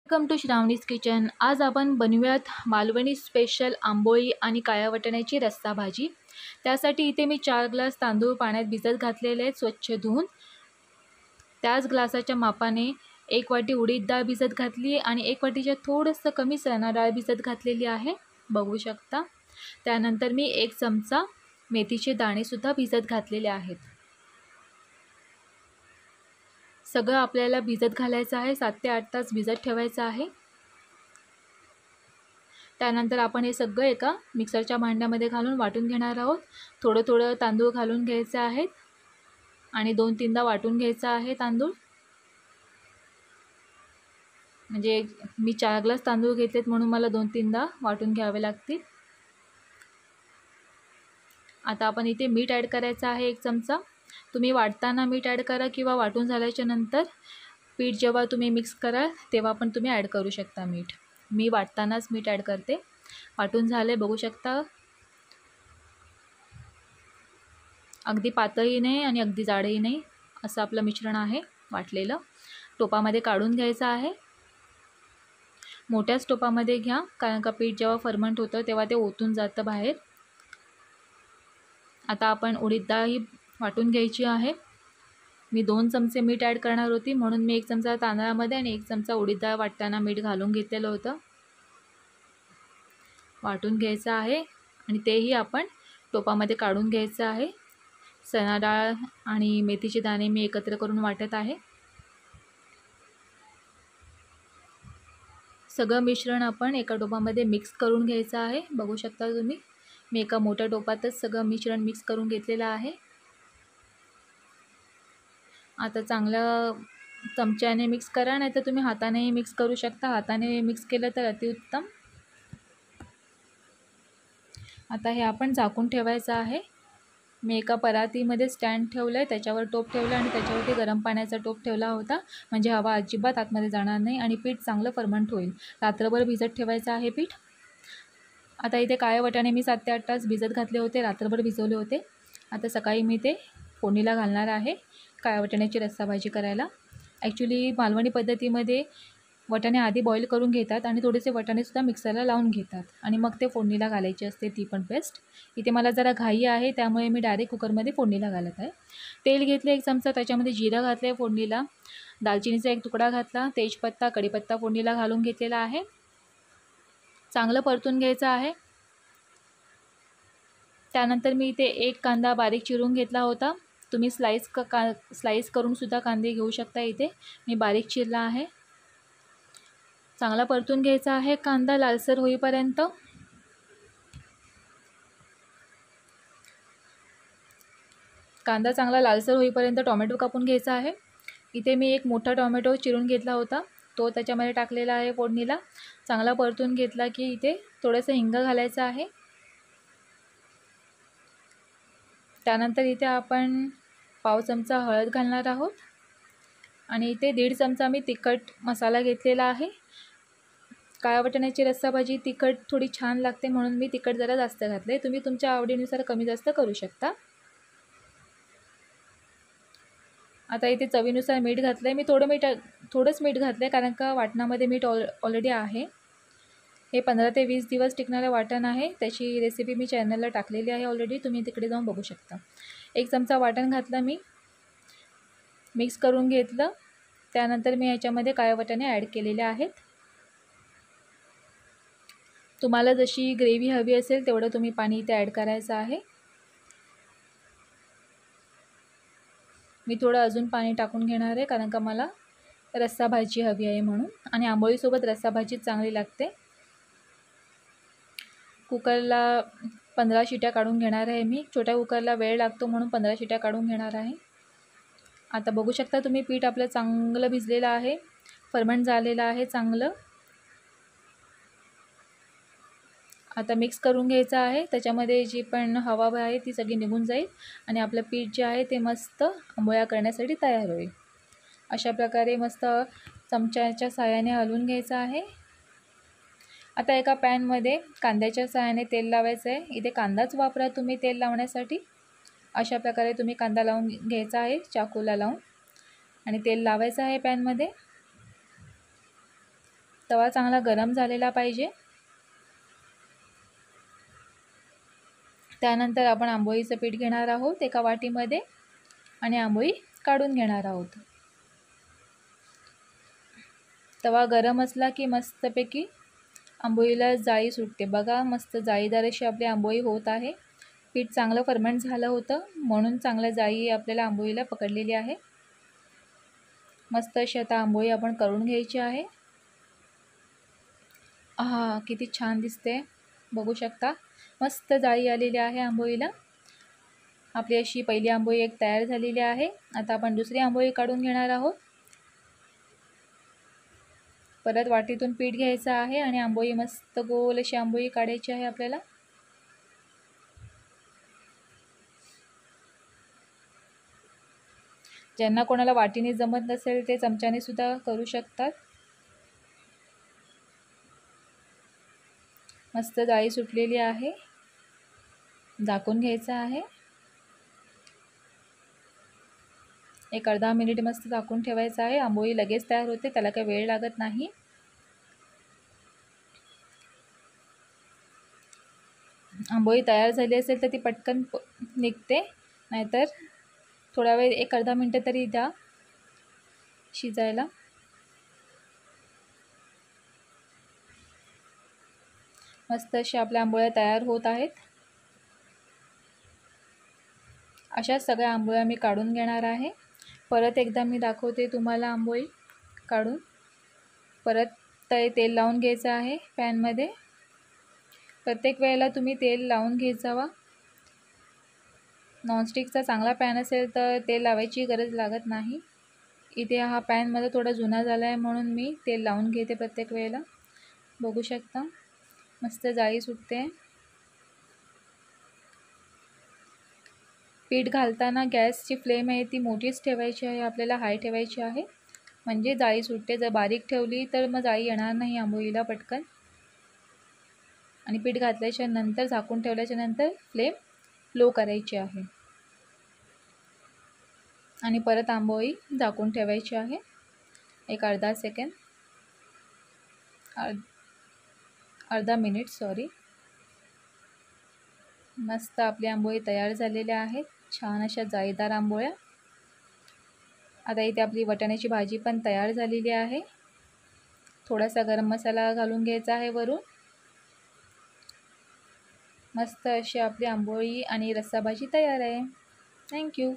Welcome to श्रावणीज kitchen. आज आपण बनवूयात मालवणी स्पेशल आंबोळी आणि काळ्या वाटाण्याची रस्सा भाजी. त्यासाठी इथे मी 4 ग्लास तांदूळ पाण्यात भिजत घातलेले आहेत स्वच्छ धुवून. त्याच ग्लासाच्या मापाने 1 वाटी उडीद डाळ भिजत घातली आणि 1 वाटीच्या थोडंसं कमी चणा डाळ भिजत घातलेली आहे, बघू शकता. त्यानंतर मी 1 चमचा मेथीचे दाणेसुद्धा भिजत घातलेले आहेत. सगळं आपल्याला भिजत घालायचं आहे, 7 ते 8 तास भिजत ठेवायचं आहे. त्यानंतर आपण हे सगळं एका मिक्सरच्या भांड्यामध्ये घालून वाटून घेणार आहोत. थोडं थोडं तांदूळ घालून घ्यायचे आहेत आणि 2-3दा वाटून घ्यायचा आहे तांदूळ. म्हणजे मी 4 ग्लास तांदूळ घेतलेत म्हणून मला 2-3दा वाटून घ्यावे लागतील. आता आपण इथे मीठ ॲड करायचं आहे 1 चमचा. तुम्ही वाटताना मीठ ॲड करा किंवा वाटून झाल्याच्या नंतर पीठ जेव्हा तुम्ही मिक्स कराल तेव्हा पण तुम्ही ॲड करू शकता मीठ. मी वाटतानाच मीठ ॲड करते. वाटून झाले, बघू शकता. अगदी पातळही नाही आणि अगदी जाडही नाही असं आपलं मिश्रण आहे वाटलेलं. टोपामध्ये काढून घ्यायचं आहे. मोठ्याच टोपामध्ये घ्या, कारण का पीठ जेव्हा फर्मंट होतं तेव्हा ते ओतून जातं बाहेर. आता आपण उडीद डाळ ही वाटून घ्यायची आहे. मी 2 चमचे मीठ ॲड करणार होती म्हणून मी 1 चमचा तांदळामध्ये आणि 1 चमचा उडीद डाळ वाटताना मीठ घालून घेतलेलं होतं. वाटून घ्यायचं आहे आणि तेही आपण टोपामध्ये काढून घ्यायचं आहे. चणा डाळ आणि मेथीचे दाणे मी एकत्र करून वाटत आहे. सगळं मिश्रण आपण एका टोपामध्ये मिक्स करून घ्यायचं आहे, बघू शकता तुम्ही. मी एका मोठ्या टोपातच सगळं मिश्रण मिक्स करून घेतलेलं आहे. आता चांगलं चमच्याने मिक्स करा, नाही तर तुम्ही हातानेही मिक्स करू शकता. हाताने मिक्स केलं तर अतिउत्तम. आता हे आपण झाकून ठेवायचं आहे. मी एका परातीमध्ये स्टँड ठेवलं आहे, त्याच्यावर टोप ठेवलं आणि त्याच्यावरती गरम पाण्याचा टोप ठेवला होता, म्हणजे हवा अजिबात आतमध्ये जाणार नाही आणि पीठ चांगलं फर्मंट होईल. रात्रभर भिजत ठेवायचं आहे पीठ. आता इथे काळे वाटाणे मी 7 ते 8 तास भिजत घातले होते, रात्रभर भिजवले होते. आता सकाळी मी ते फोडणीला घालणार आहे काळ्या वाटाण्याची रस्सा भाजी करायला. ॲक्च्युली मालवणी पद्धतीमध्ये वाटाणे आधी बॉईल करून घेतात आणि थोडेसे वाटाणेसुद्धा मिक्सरला लावून घेतात आणि मग ते फोडणीला घालायची असते, ती पण पेस्ट. इथे मला जरा घाई आहे त्यामुळे मी डायरेक्ट कुकरमध्ये फोडणीला घालत आहे. तेल घेतले 1 चमचा, त्याच्यामध्ये जिरं घातलं आहे फोडणीला, दालचिनीचा 1 तुकडा घातला, तेजपत्ता, कढीपत्ता फोडणीला घालून घेतलेला आहे. चांगलं परतून घ्यायचं आहे. त्यानंतर मी इथे 1 कांदा बारीक चिरून घेतला होता. तुम्ही स्लाईस करूनसुद्धा कांदे घेऊ शकता. इथे मी बारीक चिरला आहे. चांगला परतून घ्यायचा आहे कांदा लालसर होईपर्यंत. कांदा चांगला लालसर होईपर्यंत टोमॅटो कापून घ्यायचा आहे. इथे मी 1 मोठा टोमॅटो चिरून घेतला होता, तो त्याच्यामध्ये टाकलेला आहे फोडणीला. चांगला परतून घेतला की इथे थोडंसं हिंग घालायचं आहे. त्यानंतर इथे आपण पाव चमचा हळद घालणार आहोत आणि इथे 1.5 चमचा मी तिखट मसाला घेतलेला आहे. काळ्या वाटाण्याची रस्सा भाजी तिखट थोडी छान लागते म्हणून मी तिखट जरा जास्त घातले. तुम्ही तुमच्या आवडीनुसार कमी जास्त करू शकता. आता इथे चवीनुसार मीठ घातलं आहे. मी थोडंच मीठ घातलं आहे कारण का वाटणामध्ये मीठ ऑलरेडी आहे. हे 15 ते 20 दिवस टिकणारं वाटण आहे. त्याची रेसिपी मी चॅनलला टाकलेली आहे ऑलरेडी, तुम्ही तिकडे जाऊन बघू शकता. 1 चमचा वाटण घातलं, मी मिक्स करून घेतलं. त्यानंतर मी ह्याच्यामध्ये काळे वाटाणे ॲड केलेले आहेत. तुम्हाला जशी ग्रेव्ही हवी असेल तेवढं तुम्ही पाणी इथे ॲड करायचं आहे. मी थोडं अजून पाणी टाकून घेणार आहे कारण का मला रस्सा भाजी हवी आहे म्हणून, आणि आंबोळीसोबत रस्सा भाजी चांगली लागते. कुकरला 15 शिट्या काढून घेणार आहे मी. छोट्या कुकरला वेळ लागतो म्हणून 15 शिट्या काढून घेणार आहे. आता बघू शकता तुम्ही पीठ आपलं चांगलं भिजलेलं आहे, फर्मंट झालेलं आहे चांगलं. आता मिक्स करून घ्यायचं आहे. त्याच्यामध्ये जी पण हवा आहे ती सगळी निघून जाईल आणि आपलं पीठ जे आहे ते मस्त आंबोळ्या करण्यासाठी तयार होईल. अशा प्रकारे मस्त चमच्याच्या साहाय्याने हलवून घ्यायचं आहे. आता एका पॅनमध्ये कांद्याच्या साहाय्याने तेल लावायचं आहे. इथे कांदाच वापरा तुम्ही तेल लावण्यासाठी. अशा प्रकारे तुम्ही कांदा लावून घ्यायचा आहे चाकूला लावून आणि तेल लावायचं आहे पॅनमध्ये. तवा चांगला गरम झालेला पाहिजे. त्यानंतर आपण आंबोळीचं पीठ घेणार आहोत एका वाटीमध्ये आणि आंबोळी काढून घेणार आहोत. तवा गरम असला की मस्तपैकी आंबोळीला जाळी सुटते. बघा मस्त जाळीदार अशी आपली आंबोळी होत आहे. पीठ चांगलं फर्मेंट झालं होतं म्हणून चांगलं जाळी आपल्याला आंबोळीला पकडलेली आहे. मस्त अशी आता आंबोळी आपण करून घ्यायची आहे. किती छान दिसते बघू शकता. मस्त जाळी आलेली आहे आंबोळीला. आपली अशी पहिली आंबोळी एक तयार झालेली आहे. आता आपण दुसरी आंबोळी काढून घेणार आहोत. परत वाटीतून पीठ घ्यायचं आहे आणि आंबोळी मस्त गोल अशी आंबोळी काढायची आहे आपल्याला. ज्यांना कोणाला वाटीने जमत नसेल ते चमच्याने सुद्धा करू शकतात. मस्त जाळी सुटलेली आहे. झाकून घ्यायचं आहे. एक अर्धा मिनिट मस्त झाकून ठेवायचं आहे. आंबोळी लगेच तयार होते, त्याला काही वेळ लागत नाही. आंबोळी तयार झाली असेल तर ती पटकन निघते, नाहीतर थोडा वेळ एक अर्धा मिनटं तरी द्या शिजायला. मस्त अशा आपल्या आंबोळ्या तयार होत आहेत. अशा सगळ्या आंबोळ्या मी काढून घेणार आहे. परत एकदा मी दाखवते तुम्हाला आंबोळी काढून. परत तेल लावून घ्यायचं आहे पॅनमध्ये. प्रत्येक वेळेला तुम्ही तेल लावून घेत जावा. नॉनस्टिकचा चांगला पॅन असेल तर तेल लावायची गरज लागत नाही. इथे हा पॅन मला थोडा जुना झाला आहे म्हणून मी तेल लावून घेते प्रत्येक वेळेला. बघू शकता मस्त जाळी सुटते. पीठ घालताना गॅसची फ्लेम आहे ती मोठीच ठेवायची आहे आपल्याला, हाय ठेवायची आहे म्हणजे जाळी सुटते. जर बारीक ठेवली तर मग जाळी येणार नाही आंबोळीला पटकन. आणि पीठ घातल्याच्या नंतर झाकून ठेवल्याच्या नंतर फ्लेम लो करायची आहे आणि परत आंबोळी झाकून ठेवायची आहे एक अर्धा मिनिट सॉरी. मस्त आपली आंबोळी तयार झालेल्या आहेत, छान अशा जाळीदार आंबोळ्या. आता इथे आपली वाटाण्याची भाजी पण तयार झालेली आहे. थोडासा गरम मसाला घालून घ्यायचा आहे वरून. मस्त अशी आपली आंबोळी आणि रस्सा भाजी तयार आहे. थँक्यू.